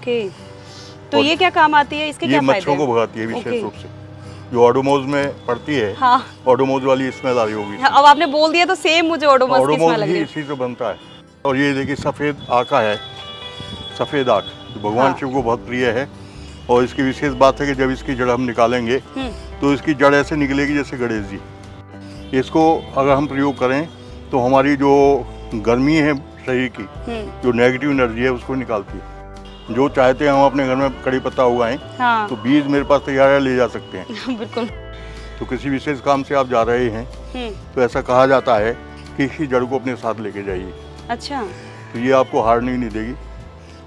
Okay, तो ये क्या काम आती है, इसके क्या फायदे हैं? ये मच्छरों को भगाती है विशेष रूप से, जो ओडोमोस में पड़ती है। हाँ, ओडोमोस वाली स्मेल आ रही होगी। अब आपने बोल दिया तो सेम मुझे ओडोमोस की स्मेल लग रही है। इसी से बनता है। और ये देखिए सफ़ेद आका है, सफ़ेद आक जो भगवान शिव को बहुत प्रिय है। और इसकी विशेष बात है कि जब इसकी जड़ हम निकालेंगे तो इसकी जड़ ऐसे निकलेगी जैसे गणेश जी। इसको अगर हम प्रयोग करें तो हमारी जो गर्मी है शरीर की, जो नेगेटिव एनर्जी है उसको निकालती है। जो चाहते हैं हम अपने घर में कड़ी पत्ता उगाएं, हाँ। तो बीज मेरे पास तैयार है, ले जा सकते हैं। बिल्कुल। तो किसी विशेष काम से आप जा रहे हैं तो ऐसा कहा जाता है कि इसी जड़ को अपने साथ लेके जाइए। अच्छा, तो ये आपको हारने नहीं देगी,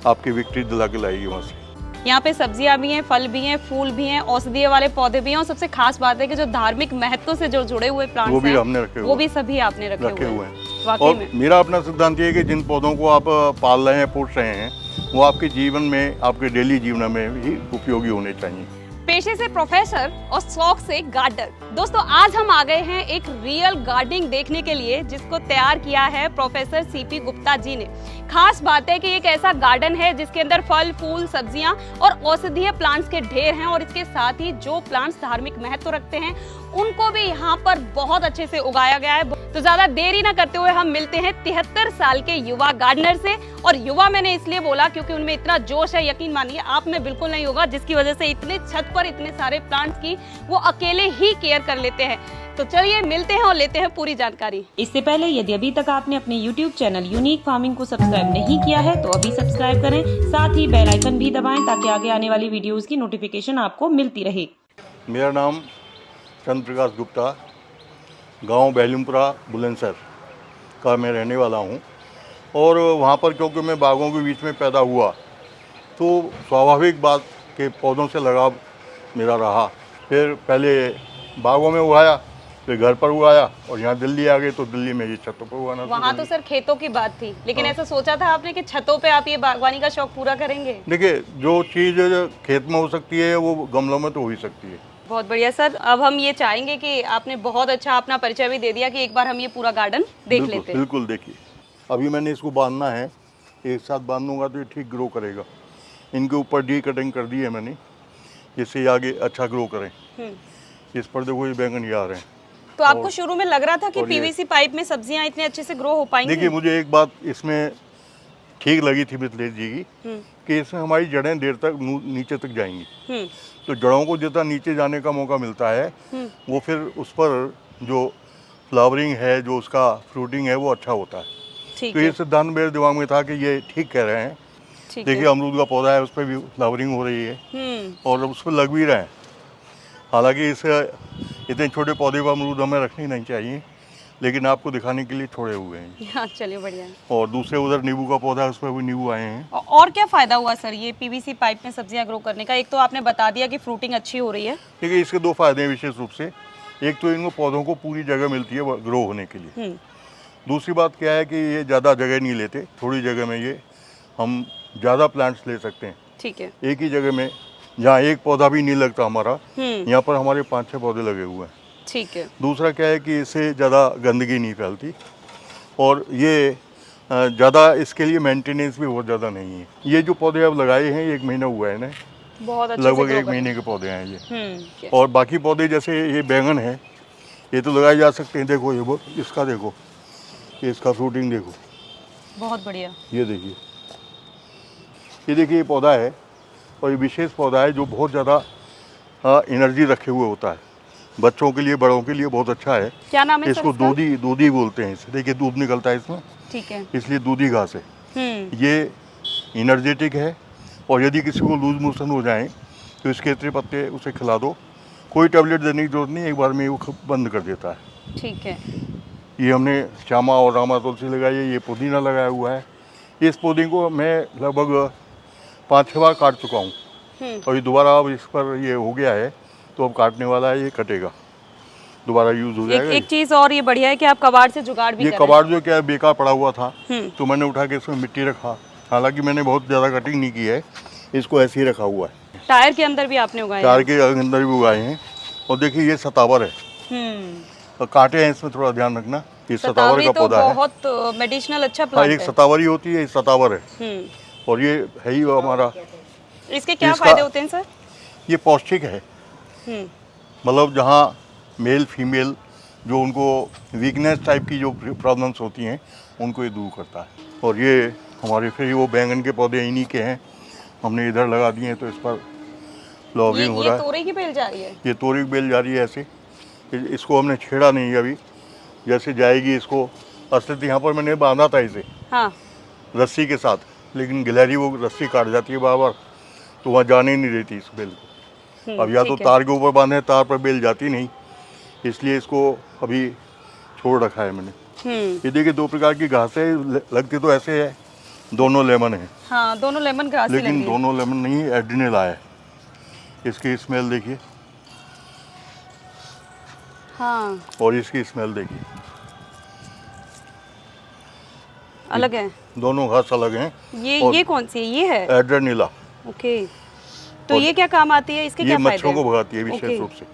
आपकी विक्ट्री दिला के लाएगी वहाँ से। यहाँ पे सब्जियां भी हैं, फल भी हैं, फूल भी हैं, औषधीय वाले पौधे भी हैं, और सबसे खास बात है कि जो धार्मिक महत्व से जो जुड़े हुए प्लांट्स वो भी हमने रखे वो भी सभी आपने रखे हुए हैं। वाकई और में। मेरा अपना सिद्धांत ये है कि जिन पौधों को आप पाल रहे हैं, पोष रहे हैं, वो आपके जीवन में, आपके डेली जीवन में भी उपयोगी होने चाहिए। पेशे से प्रोफेसर और शौक से गार्डनर। दोस्तों, आज हम आ गए हैं एक रियल गार्डनिंग देखने के लिए, जिसको तैयार किया है प्रोफेसर सीपी गुप्ता जी ने। खास बात है कि एक ऐसा गार्डन है जिसके अंदर फल, फूल, सब्जियां और औषधीय प्लांट्स के ढेर हैं, और इसके साथ ही जो प्लांट्स धार्मिक महत्व रखते हैं उनको भी यहाँ पर बहुत अच्छे से उगाया गया है। तो ज्यादा देरी ना करते हुए हम मिलते हैं 73 साल के युवा गार्डनर से। और युवा मैंने इसलिए बोला क्योंकि उनमें इतना जोश है, यकीन मानिए आप में बिल्कुल नहीं होगा, जिसकी वजह से इतने छत पर इतने सारे प्लांट्स की वो अकेले ही केयर कर लेते हैं। तो चलिए मिलते हैं और लेते हैं पूरी जानकारी। इससे पहले यदि अभी तक आपने अपने YouTube चैनल यूनिक फार्मिंग को सब्सक्राइब नहीं किया है तो अभी सब्सक्राइब करें, साथ ही बेल आइकन भी दबाएं ताकि आगे आने वाली वीडियोस की नोटिफिकेशन आपको मिलती रहे। मेरा नाम चंद्र प्रकाश गुप्ता, गांव बैलुमपुरा बुलंदशहर का मैं रहने वाला हूं। और वहां पर क्योंकि मैं बागों के बीच में पैदा हुआ, तो स्वाभाविक बात के पौधों से लगाव मेरा रहा। फिर पहले बागों में उगाया, फिर घर पर उगाया, और यहाँ दिल्ली आ गए तो दिल्ली में ये छतों पर उगाना। वहाँ तो सर खेतों की बात थी, लेकिन ऐसा सोचा था आपने कि छतों पे आप ये बागवानी का शौक पूरा करेंगे? देखिए, जो चीज़ खेत में हो सकती है वो गमलों में तो हो ही सकती है। बहुत बढ़िया सर। अब हम ये चाहेंगे कि आपने बहुत अच्छा अपना परिचय भी दे दिया कि एक बार हम ये पूरा गार्डन देख लेते हैं। बिल्कुल देखिए, अभी मैंने इसको बांधना है, एक साथ बांधूंगा तो ये ठीक ग्रो करेगा। इनके ऊपर डी कटिंग कर दी है मैंने, जिससे आगे अच्छा ग्रो करें। इस पर देखो ये बैंगन ये आ रहे हैं। तो आपको शुरू में लग रहा था कि पीवीसी पाइप में सब्जियां इतने अच्छे से ग्रो हो पाएंगी? देखिए, मुझे एक बात इसमें ठीक लगी थी मिथिलेश जी की, कि इसमें हमारी जड़ें देर तक नीचे तक जाएंगी। तो जड़ों को जितना नीचे जाने का मौका मिलता है, वो फिर उस पर जो फ्लावरिंग है, जो उसका फ्रूटिंग है, वो अच्छा होता है। तो ये सिद्धांत मेरे दिमाग में था कि ये ठीक कह रहे हैं। देखिए, अमरूद का पौधा है, उस पर भी फ्लावरिंग हो रही है और उस पर लग भी रहे हैं। हालांकि इस इतने छोटे पौधे पर अमरूद हमें रखने नहीं चाहिए, लेकिन आपको दिखाने के लिए छोड़े हुए हैं। चलिए बढ़िया। और दूसरे उधर नींबू का पौधा है, उस पर भी नींबू आए हैं। और क्या फायदा हुआ सर ये पीवीसी पाइप में सब्जियां ग्रो करने का? एक तो आपने बता दिया कि फ्रूटिंग अच्छी हो रही है। देखिए, इसके दो फायदे हैं विशेष रूप से। एक तो इनको पौधों को पूरी जगह मिलती है ग्रो होने के लिए। दूसरी बात क्या है कि ये ज़्यादा जगह नहीं लेते, थोड़ी जगह में ये हम ज़्यादा प्लांट्स ले सकते हैं। ठीक है। एक ही जगह में, जहाँ एक पौधा भी नहीं लगता हमारा, यहाँ पर हमारे 5-6 पौधे लगे हुए हैं। ठीक है। दूसरा क्या है कि इससे ज़्यादा गंदगी नहीं फैलती, और ये ज़्यादा इसके लिए मेंटेनेंस भी बहुत ज़्यादा नहीं है। ये जो पौधे अब लगाए हैं 1 महीना हुआ है ना, बहुत अच्छे लगभग 1 महीने के पौधे हैं ये। और बाकी पौधे जैसे ये बैंगन है, ये तो लगाए जा सकते हैं। देखो ये वो, इसका देखो, ये इसका फ्रूटिंग देखो, बहुत बढ़िया। ये देखिए, ये देखिए, ये पौधा है, और ये विशेष पौधा है जो बहुत ज़्यादा एनर्जी रखे हुए होता है। बच्चों के लिए, बड़ों के लिए बहुत अच्छा है। क्या नाम है इसको दूधी बोलते हैं। इसे देखिए, दूध निकलता है इसमें। ठीक है। इसलिए दूधी घास है। ये एनर्जेटिक है, और यदि किसी को लूज मोशन हो जाए तो इसके इतने पत्ते उसे खिला दो, कोई टैबलेट देने की जरूरत नहीं, एक बार में वो बंद कर देता है। ठीक है। ये हमने श्यामा और रामा तुलसी लगाई है, ये पुदीना लगाया हुआ है। इस पौधे को मैं लगभग 5-6 बार काट चुका हूँ, और ये दोबारा अब इस पर ये हो गया है, तो अब काटने वाला है, ये कटेगा, दोबारा यूज हो जाएगा। एक चीज और ये बढ़िया है कि आप कबाड़ से जुगाड़ भी ये कबाड़ जो क्या बेकार पड़ा हुआ था, तो मैंने उठा के इसमें मिट्टी रखा। हालांकि मैंने बहुत ज़्यादा कटिंग नहीं की है, इसको ऐसे ही रखा हुआ है। टायर के अंदर भी आपने उगाए? टायर के अंदर भी उगाए हैं। और देखिए, ये सतावर है, और कांटे हैं, इसमें थोड़ा ध्यान रखना। ये सतावर का पौधा है, बहुत मेडिसिनल अच्छा हाँ, प्लांट एक है। सतावरी होती है, सतावर है। और ये है ही हमारा इसके क्या इसका- फायदे होते हैं सर? ये पौष्टिक है, हम्म, मतलब जहाँ मेल फीमेल जो उनको वीकनेस टाइप की जो प्रॉब्लम्स होती हैं उनको ये दूर करता है। और ये हमारे फिर वो बैंगन के पौधे इन्हीं के हैं, हमने इधर लगा दिए हैं, तो इस पर फ्लावरिंग हो ये रहा है। तोरई की बेल जा रही है। ये तोरी की बेल जा रही है ऐसे, इसको हमने छेड़ा नहीं अभी, जैसे जाएगी इसको। असलियत यहाँ पर मैंने बांधा था इसे हाँ, रस्सी के साथ, लेकिन गिलहरी वो रस्सी काट जाती है बार बार, तो वहाँ जाने ही नहीं देती इस बेल को। अब या तो ठीक है। तार के ऊपर बांधे, तार पर बेल जाती नहीं, इसलिए इसको अभी छोड़ रखा है मैंने। ये देखिए 2 प्रकार की घासें लगती तो ऐसे है, दोनों लेमन है, हाँ, दोनों लेमन ग्रास ही लग लेकिन रही है। दोनों लेमन नहीं, एड्रिनेला है। इसकी स्मेल देखिए हाँ, और इसकी स्मेल देखिए, अलग है। दोनों घास अलग हैं। और ये कौन सी है? ये है। एड्रिनेला ओके, तो और ये क्या काम आती है? इसके ये क्या फायदे मच्छरों को हैं? भगाती है विशेष ओके। रूप से,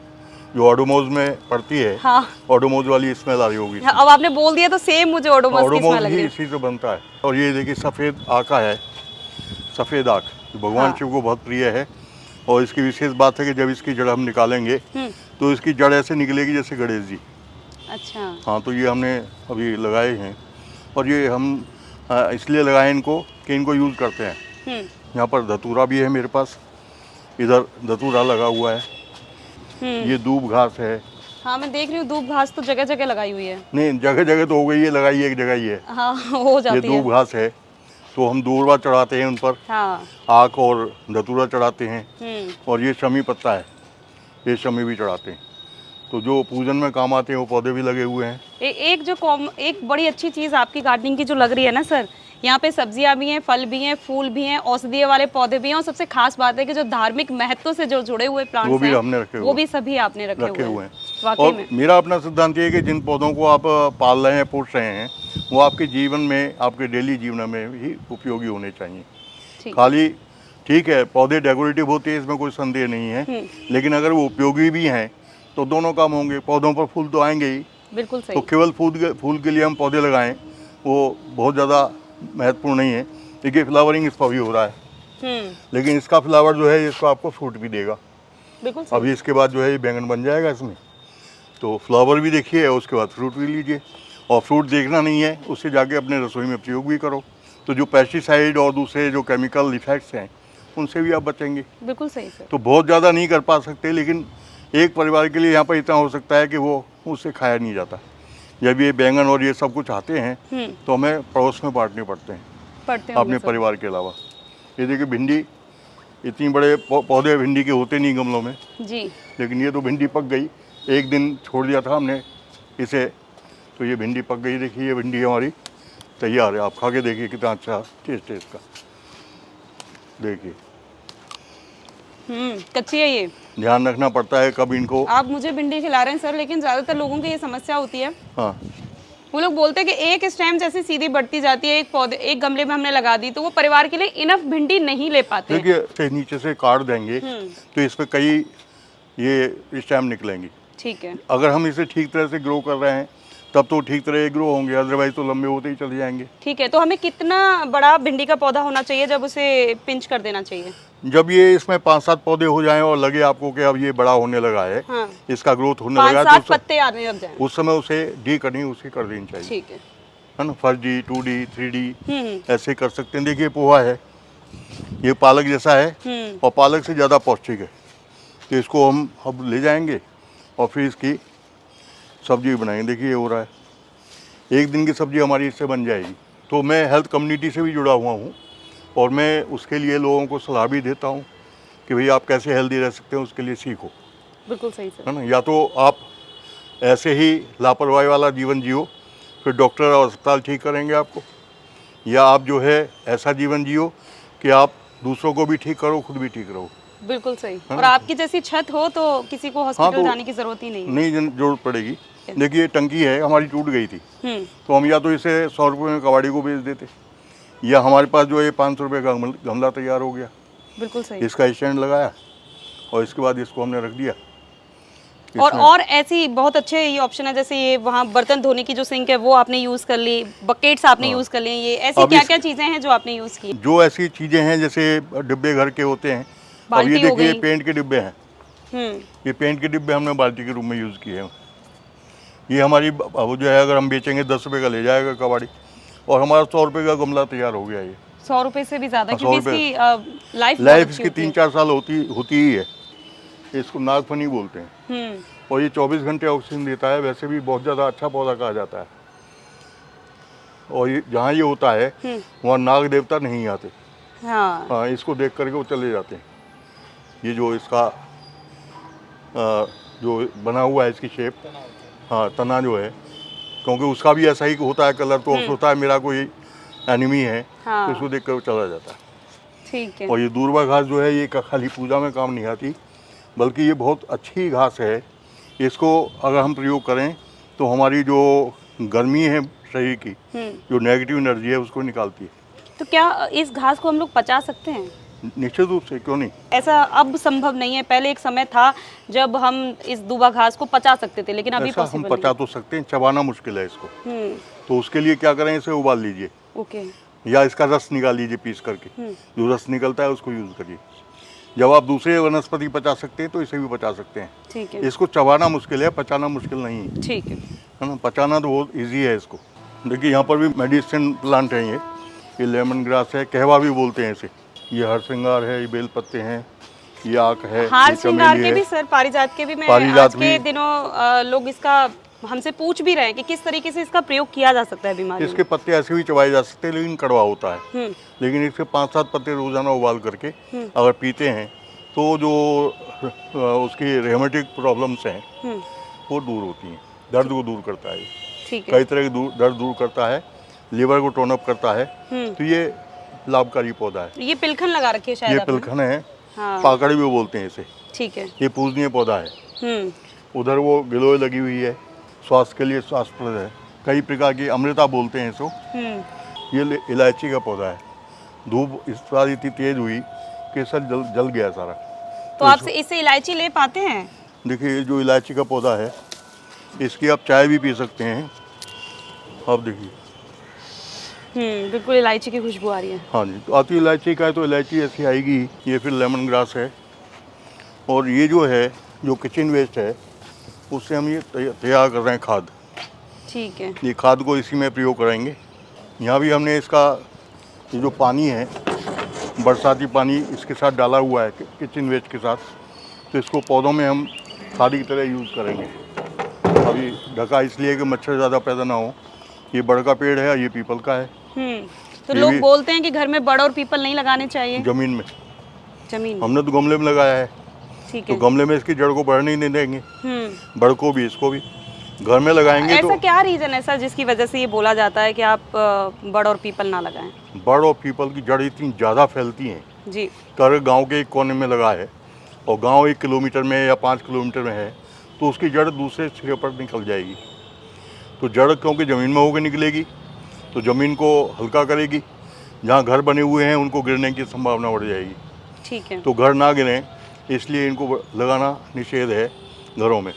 जो ओडोमोज में पड़ती है। हाँ, ओडोमोज वाली स्मेल आ रही होगी। हाँ, अब आपने बोल दिया तो सेम मुझे ओडोमस की ओडोमोज स्मेल लग ही रही है। इसी से बनता है। और ये देखिए सफ़ेद आका है, सफ़ेद आक भगवान हाँ। शिव को बहुत प्रिय है। और इसकी विशेष बात है कि जब इसकी जड़ हम निकालेंगे तो इसकी जड़ ऐसे निकलेगी जैसे गणेश जी। अच्छा, हाँ, तो ये हमने अभी लगाए हैं, और ये हम इसलिए लगाए इनको कि इनको यूज़ करते हैं। यहाँ पर धतूरा भी है मेरे पास, इधर धतूरा लगा हुआ है। ये दूब घास है। हाँ, मैं देख रही हूँ दूब घास तो जगह जगह लगाई हुई है। नहीं, जगह जगह तो हो गई है, लगाई एक जगह ही है। हाँ, हो ये जाती है। दूब घास है, तो हम दूरवा चढ़ाते हैं उन पर, हाँ, आक और धतूरा चढ़ाते हैं। हम्म, और ये शमी पत्ता है, ये शमी भी चढ़ाते हैं। तो जो पूजन में काम आते हैं वो पौधे भी लगे हुए हैं। एक बड़ी अच्छी चीज़ आपकी गार्डनिंग की जो लग रही है ना सर, यहाँ पे सब्जियां भी हैं, फल भी हैं, फूल भी हैं, औषधीय वाले पौधे भी हैं, और सबसे खास बात है कि जो धार्मिक महत्व से जो जुड़े हुए प्लांट्स वो भी हैं, हमने रखे हुए वो हैं। भी सभी आपने रखे हुए हैं। वाकई और में। मेरा अपना सिद्धांत ये है कि जिन पौधों को आप पाल रहे हैं, पोष रहे हैं, वो आपके जीवन में, आपके डेली जीवन में ही उपयोगी होने चाहिए। ठीक। खाली ठीक है, पौधे डेकोरेटिव होते हैं, इसमें कोई संदेह नहीं है, लेकिन अगर वो उपयोगी भी हैं तो दोनों काम होंगे। पौधों पर फूल तो आएंगे ही, बिल्कुल तो सही। केवल फूल के लिए हम पौधे लगाएं वो बहुत ज़्यादा महत्वपूर्ण नहीं है। देखिए फ्लावरिंग इस पर भी हो रहा है, लेकिन इसका फ्लावर जो है इसको आपको फ्रूट भी देगा। बिल्कुल सही। अभी इसके बाद जो है ये बैंगन बन जाएगा इसमें, तो फ्लावर भी देखिए और उसके बाद फ्रूट भी लीजिए। और फ्रूट देखना नहीं है, उससे जाके अपने रसोई में प्रयोग भी करो, तो जो पेस्टिसाइड और दूसरे जो केमिकल इफेक्ट्स हैं उनसे भी आप बचेंगे। बिल्कुल सही सर। तो बहुत ज़्यादा नहीं कर पा सकते, लेकिन एक परिवार के लिए यहाँ पर इतना हो सकता है कि वो उससे खाया नहीं जाता। जब ये बैंगन और ये सब कुछ आते हैं तो हमें पड़ोस में बांटने पड़ते हैं पढ़ते अपने होंगे सब। परिवार के अलावा। ये देखिए भिंडी, इतनी बड़े पौधे भिंडी के होते नहीं गमलों में, जी। लेकिन ये तो भिंडी पक गई। एक दिन छोड़ दिया था हमने इसे, तो ये भिंडी पक गई। देखिए ये भिंडी हमारी तैयार है, आप खा के देखिए कितना अच्छा टेस्ट है इसका। देखिए कच्ची है ये। ध्यान रखना पड़ता है कब इनको। आप मुझे भिंडी खिला रहे हैं सर, लेकिन ज्यादातर लोगों की ये समस्या होती है, हाँ, वो लोग बोलते हैं कि एक स्टेम जैसे सीधी बढ़ती जाती है, एक पौधे एक गमले में हमने लगा दी, तो वो परिवार के लिए इनफ भिंडी नहीं ले पाते हैं। देखिए नीचे से काट देंगे तो इस पर कई ये स्टेम निकलेंगी। ठीक है। अगर हम इसे ठीक तरह से ग्रो कर रहे हैं तब तो ठीक तरह ग्रो होंगे, अदरवाइज तो लंबे होते ही चले जाएंगे। ठीक है, तो हमें कितना बड़ा भिंडी का पौधा होना चाहिए जब उसे पिंच कर देना चाहिए? जब ये इसमें 5-7 पौधे हो जाएं और लगे आपको कि अब ये बड़ा होने लगा है, हाँ। इसका ग्रोथ होने 5-7 लगा है, तो पत्ते आने लग जाए। उस समय उसे डी कटिंग उसकी कर देनी चाहिए, ठीक है। है ना। 1D 2D 3D ऐसे कर सकते हैं। देखिए पोहा है, ये पालक जैसा है और पालक से ज़्यादा पौष्टिक है, तो इसको हम अब ले जाएंगे और फिर इसकी सब्जी बनाएंगे। देखिए ये हो रहा है, एक दिन की सब्जी हमारी इससे बन जाएगी। तो मैं हेल्थ कम्युनिटी से भी जुड़ा हुआ हूँ और मैं उसके लिए लोगों को सलाह भी देता हूँ कि भाई आप कैसे हेल्दी रह सकते हैं, उसके लिए सीखो, बिल्कुल सही सर। है ना। या तो आप ऐसे ही लापरवाही वाला जीवन जियो, फिर डॉक्टर और अस्पताल ठीक करेंगे आपको, या आप जो है ऐसा जीवन जियो कि आप दूसरों को भी ठीक करो, खुद भी ठीक रहो। बिल्कुल सही। और आपकी जैसी छत हो तो किसी को हॉस्पिटल तो जाने की जरूरत ही नहीं है। नहीं जरूरत पड़ेगी। देखिए टंकी है हमारी, टूट गई थी, तो हम या तो इसे 100 रुपये में कबाड़ी को बेच देते, या हमारे पास जो है 500 रुपये का गमला तैयार हो गया। बिल्कुल सही। इसका स्टैंड लगाया और इसके बाद इसको हमने रख दिया, और ऐसी बहुत अच्छे ये ऑप्शन है, जैसे ये वहाँ बर्तन धोने की जो सिंक है वो आपने यूज कर ली, बकेट्स आपने यूज कर ली, ये ऐसी क्या क्या चीजें हैं जो आपने यूज की? जो ऐसी चीजें हैं जैसे डिब्बे घर के होते हैं, अब ये बाल्टी हो देखिए गई। पेंट के डिब्बे हैं, ये पेंट के डिब्बे हमने बाल्टी के रूप में यूज़ किए हैं। ये हमारी वो जो है अगर हम बेचेंगे 10 रुपये का ले जाएगा कबाड़ी, और हमारा 100 रुपये का गमला तैयार हो गया। ये 100 रुपए से भी ज्यादा, 100 क्योंकि रुपए। इसकी लाइफ इसकी 3-4 साल होती ही है। इसको नागफनी बोलते हैं, और ये 24 घंटे ऑक्सीजन देता है। वैसे भी बहुत ज़्यादा अच्छा पौधा कहा जाता है, और ये जहाँ ये होता है वहाँ नाग देवता नहीं आते। हाँ, इसको देख करके वो चले जाते हैं। ये जो इसका जो बना हुआ है इसकी शेप, हाँ तना जो है, क्योंकि उसका भी ऐसा ही होता है कलर, तो सोचता है मेरा कोई एनिमी है, तो इसको देख कर वो चला जाता है। ठीक है। और ये दूर्वा घास जो है ये खाली पूजा में काम नहीं आती, बल्कि ये बहुत अच्छी घास है। इसको अगर हम प्रयोग करें तो हमारी जो गर्मी है शरीर की, जो नेगेटिव एनर्जी है उसको निकालती है। तो क्या इस घास को हम लोग पचा सकते हैं? निश्चित रूप से, क्यों नहीं। ऐसा अब संभव नहीं है, पहले एक समय था जब हम इस दूबा घास को पचा सकते थे, लेकिन अभी ऐसा हम पॉसिबल पचा तो सकते हैं, चबाना मुश्किल है इसको। नहीं। तो उसके लिए क्या करें, इसे उबाल लीजिए, ओके। या इसका रस निकाल लीजिए पीस करके। जो रस निकलता है उसको यूज़ करिए। जब आप दूसरे वनस्पति पचा सकते हैं तो इसे भी पचा सकते हैं। ठीक है। इसको चबाना मुश्किल है, पचाना मुश्किल नहीं है। ठीक है। है ना, पचाना तो बहुत ईजी है इसको। देखिए यहाँ पर भी मेडिसिन प्लांट है, ये लेमन ग्रास है, कहवा भी बोलते हैं इसे। ये हर श्रृंगार है, ये बेल पत्ते हैं, ये आक है, हार ये श्रृंगार चमेली के है। भी सर, पारिजात के भी मैं पारिजात आज के भी। दिनों लोग इसका हमसे पूछ भी रहे हैं कि किस तरीके से इसका प्रयोग किया जा सकता है बीमारी इसके पत्ते ऐसे भी चबाए जा सकते हैं, लेकिन कड़वा होता है। में। लेकिन इसके 5-7 पत्ते रोजाना उबाल करके अगर पीते हैं तो जो उसकी रेमेटिक प्रॉब्लम्स हैं वो दूर होती हैं। दर्द को दूर करता है, ठीक है। कई तरह के दर्द दूर करता है, लिवर को टोन अप करता है। तो ये लाभकारी पौधा है। ये पिलखन लगा रखी है शायद ये आपने? पिलखन है, हाँ। पाकड़ भी बोलते हैं इसे। ठीक है। ये पूजनीय पौधा है। उधर वो गिलोय लगी हुई है, स्वास्थ्य के लिए स्वास्थ्यप्रद है। कई प्रकार की अमृता बोलते हैं इसको। ये इलायची का पौधा है। धूप इस बार इतनी तेज हुई कि सर जल गया सारा। तो आप इससे इलायची ले पाते हैं? देखिए, ये जो इलायची का पौधा है इसकी आप चाय भी पी सकते हैं। आप देखिए, बिल्कुल इलायची की खुशबू आ रही है। हाँ जी, तो आती इलायची का है तो इलायची ऐसी आएगी। ये फिर लेमन ग्रास है, और ये जो है जो किचन वेस्ट है उससे हम ये तैयार कर रहे हैं खाद। ठीक है। ये खाद को इसी में प्रयोग करेंगे। यहाँ भी हमने इसका ये जो पानी है, बरसाती पानी इसके साथ डाला हुआ है किचन वेस्ट के साथ, तो इसको पौधों में हम खाद की तरह यूज़ करेंगे। अभी ढका इसलिए कि मच्छर ज़्यादा पैदा ना हो। ये बड़ का पेड़ है, ये पीपल का है। तो लोग बोलते हैं कि घर में बड़ और पीपल नहीं लगाने चाहिए। ज़मीन में, जमीन हमने तो गमले में लगाया है। ठीक तो है। गमले में इसकी जड़ को बढ़ने नहीं देंगे, बड़ को भी इसको भी। घर में लगाएंगे तो ऐसा क्या रीजन है सर जिसकी वजह से ये बोला जाता है कि आप बड़ और पीपल ना लगाएं? बड़ और पीपल की जड़ इतनी ज़्यादा फैलती हैं जी। कि अगर गाँव के एक कोने में लगा है और गांव 1 किलोमीटर में या 5 किलोमीटर में है तो उसकी जड़ दूसरे सिरे पर निकल जाएगी। तो जड़ क्योंकि ज़मीन में होकर निकलेगी तो ज़मीन को हल्का करेगी। जहाँ घर बने हुए हैं उनको गिरने की संभावना बढ़ जाएगी। ठीक है। तो घर ना गिरें इसलिए इनको लगाना निषेध है घरों में।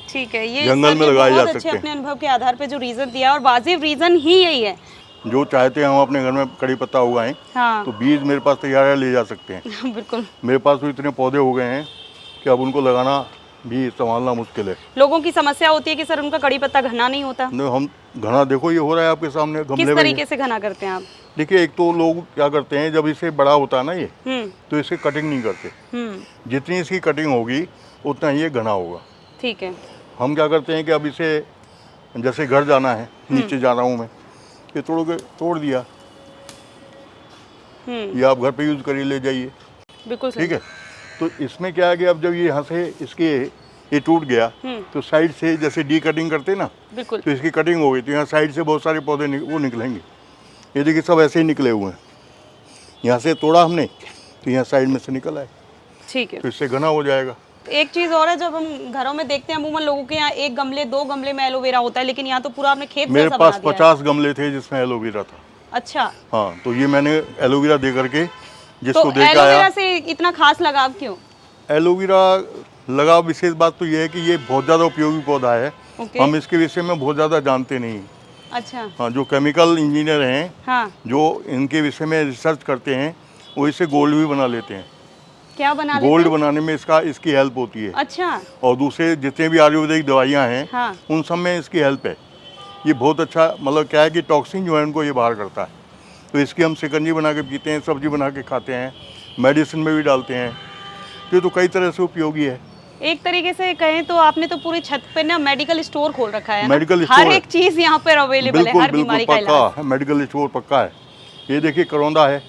ठीक है। ये जंगल में लगाए जा सकते हैं। अपने अनुभव के आधार पे जो रीजन दिया, और वाजिब रीजन ही यही है। जो चाहते हैं हम अपने घर में कड़ी पत्ता उगाएं, हाँ। तो बीज मेरे पास तैयार है, ले जा सकते हैं। बिल्कुल। मेरे पास तो इतने पौधे हो गए हैं कि अब उनको लगाना भी संभालना मुश्किल है। लोगों की समस्या होती है कि सर उनका कड़ी पत्ता घना नहीं होता। हम घना, देखो ये हो रहा है आपके सामने गमले किस में। तरीके से घना करते हैं आप? देखिए, एक तो लोग क्या करते हैं, जब इसे बड़ा होता है ना ये, तो इसे कटिंग नहीं करते। जितनी इसकी कटिंग होगी उतना ये घना होगा। ठीक है। हम क्या करते हैं कि अब इसे जैसे घर जाना है, नीचे जा रहा हूँ मैं, ये तोड़ दिया, ये आप घर पे यूज करिए, ले जाइए। बिल्कुल सही। ठीक है। तो इसमें क्या है कि अब जब ये यहाँ से इसके ये टूट गया तो साइड से जैसे डी कटिंग करते हैं ना, बिल्कुल। तो इसकी कटिंग हो गई तो यहाँ साइड से बहुत सारे पौधे वो निकलेंगे। ये देखिए सब ऐसे ही निकले हुए हैं। यहाँ से तोड़ा हमने तो यहाँ साइड में से निकल आए, ठीक है। तो इससे घना हो जाएगा। एक चीज और है, जब हम घरों में देखते हैं अमूमन लोगों के यहाँ 1 गमले 2 गमले में एलोवेरा होता है, लेकिन यहाँ तो पूरा आपने खेत मेरे जैसा पास बना दिया है। 50 गमले थे जिसमें एलोवेरा था। अच्छा। हाँ, तो ये मैंने एलोवेरा दे करके तो जिसको देख एलोवेरा आया। से इतना खास लगाव क्यों? एलोवेरा लगाव विशेष बात तो ये है कि ये बहुत ज़्यादा उपयोगी पौधा है। ओके। हम इसके विषय में बहुत ज़्यादा जानते नहीं। अच्छा। हाँ, जो केमिकल इंजीनियर हैं, हाँ। जो इनके विषय में रिसर्च करते हैं, वो इसे गोल्ड भी बना लेते हैं। क्या बना लेते गोल्ड हैं? बनाने में इसकी हेल्प होती है। अच्छा। और दूसरे जितने भी आयुर्वेदिक दवाइयाँ हैं, हाँ। उन सब में इसकी हेल्प है। ये बहुत अच्छा, मतलब क्या है कि टॉक्सिन जो है उनको ये बाहर करता है। तो इसकी हम शिकंजी बना के पीते हैं, सब्जी बना के खाते हैं, मेडिसिन में भी डालते हैं। ये तो कई तरह से उपयोगी है। एक तरीके से कहें तो आपने तो पूरी छत पे ना मेडिकल स्टोर खोल रखा है ना? मेडिकल स्टोर हर है। एक चीज यहाँ पर अवेलेबल है, हर बीमारी का इलाज। पक्का है, मेडिकल स्टोर पक्का है। ये देखिए करौंदा है,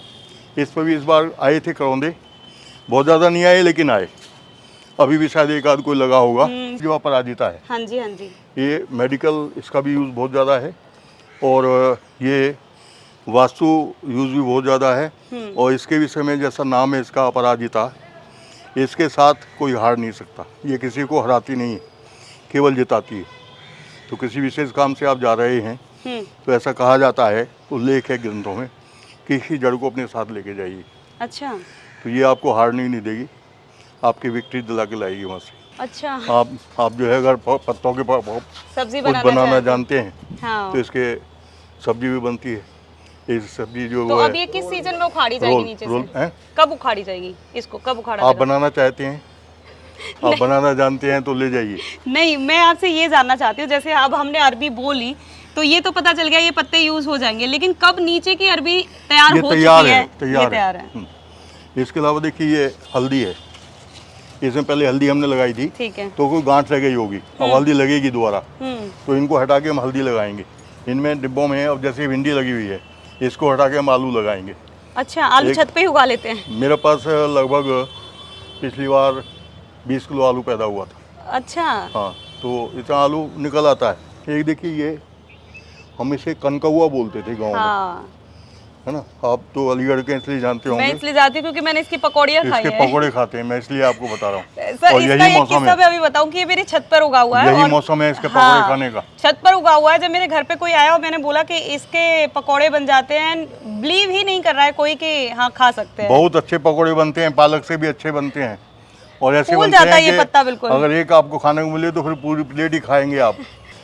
इस पर भी इस बार आए थे करौंदे, बहुत ज़्यादा नहीं आए लेकिन आए। अभी भी शायद एक आध कोई लगा होगा। जो अपराजिता है, हाँ जी, हाँ जी। ये मेडिकल, इसका भी यूज़ बहुत ज़्यादा है। और ये वास्तु यूज़ भी बहुत ज़्यादा है। और इसके विषय में जैसा नाम है इसका अपराजिता, इसके साथ कोई हार नहीं सकता। ये किसी को हराती नहीं है, केवल जिताती है। तो किसी विशेष काम से आप जा रहे हैं तो ऐसा कहा जाता है, उल्लेख है ग्रंथों में, कि इसी जड़ को अपने साथ लेके जाइए। अच्छा। तो ये आपको हारने नहीं देगी, आपकी विक्ट्री दिला के लाएगी वहाँ से। अच्छा। आप जो है अगर पत्तों के सब्जी कुछ बनाना जानते हैं, हाँ। तो इसके सब्जी भी बनती है। ये सब्जी जो तो वो अब है, ये किस सीजन में उखाड़ी जाएगी नीचे से? कब उखाड़ी जाएगी इसको, कब उखाड़ा आप जाएगा? बनाना चाहते हैं, आप बनाना जानते हैं तो ले जाइए। नहीं, मैं आपसे ये जानना चाहती हूँ, जैसे अब हमने अरबी बोली तो ये तो पता चल गया ये पत्ते यूज हो जाएंगे, लेकिन कब नीचे की अरबी तैयार ये हो तैयार चुकी है, है? ये तैयार है। इसके अलावा देखिए ये हल्दी है। इसमें पहले हल्दी हमने लगाई थी, ठीक है। तो कोई गांठ रह गई होगी, अब हल्दी लगेगी दोबारा। हम्म। तो इनको हटा के हम हल्दी लगाएंगे। इनमें डिब्बों में अब जैसे भिंडी लगी हुई है, इसको हटा के हम आलू लगाएंगे। अच्छा, आलू छत पे ही उगा लेते हैं? मेरे पास लगभग पिछली बार 20 किलो आलू पैदा हुआ था। अच्छा। हाँ, तो इतना आलू निकल आता है। एक देखिए ये, हम इसे कनकौआ बोलते थे गाँव में, हाँ, है ना। आप तो अलीगढ़ के इसलिए जानते मैं होंगे, इसलिए जाती हूँ क्योंकि मैंने इसकी पकौड़ियाँ खाई इसके हैं। पकौड़े खाते हैं, मैं इसलिए आपको बता रहा हूँ। सर, और इसका यही एक मौसम किस्सा है, मैं अभी बताऊं कि ये मेरी छत पर उगा हुआ है। यही और मौसम है इसके पकौड़े हाँ, खाने का। छत पर उगा हुआ है। जब मेरे घर पे कोई आया और मैंने बोला कि इसके पकौड़े बन जाते हैं, बिलीव ही नहीं कर रहा है कोई कि हाँ खा सकते हैं। बहुत अच्छे पकौड़े बनते हैं, पालक से भी अच्छे बनते हैं। और ऐसे फूल बनते जाता है हैं ये पत्ता बिल्कुल। कि अगर एक आपको खाने को मिले तो फिर पूरी प्लेट ही खाएंगे आप।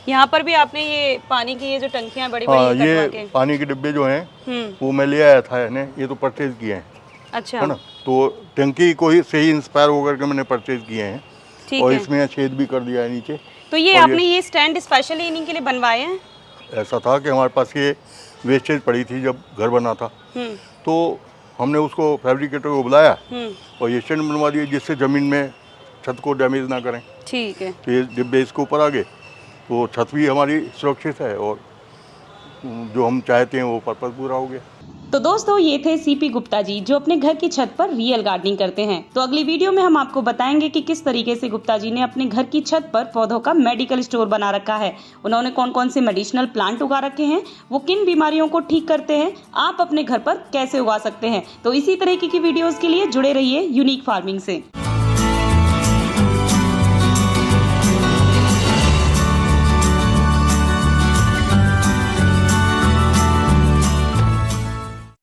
यहाँ पर भी आपने ये पानी की ये जो टंकियां बड़ी हाँ, बड़ी ये पानी के डिब्बे जो हैं वो मैं ले आया था, ये तो परचेज किए हैं, अच्छा, है ना। तो टंकी को ही से ही इंस्पायर होकर के मैंने परचेज किए हैं। ठीक और है। इसमें छेद भी कर दिया है नीचे। तो ये और आपने ये स्टैंड स्पेशली इन्हीं के लिए बनवाए हैं? ऐसा था कि हमारे पास ये वेस्टेज पड़ी थी जब घर बना था, तो हमने उसको फैब्रिकेटर को बुलाया और ये स्टैंड बनवा दिए, जिससे ज़मीन में छत को डैमेज ना करें। ठीक है। तो ये डिब्बे इसके ऊपर आ गए, तो छत भी हमारी सुरक्षित है और जो हम चाहते हैं वो पर्पस पूरा हो गया। तो दोस्तों ये थे सीपी गुप्ता जी जो अपने घर की छत पर रियल गार्डनिंग करते हैं। तो अगली वीडियो में हम आपको बताएंगे कि किस तरीके से गुप्ता जी ने अपने घर की छत पर पौधों का मेडिकल स्टोर बना रखा है। उन्होंने कौन कौन से मेडिसिनल प्लांट उगा रखे हैं, वो किन बीमारियों को ठीक करते हैं, आप अपने घर पर कैसे उगा सकते हैं। तो इसी तरीके की वीडियोस के लिए जुड़े रहिए यूनिक फार्मिंग से।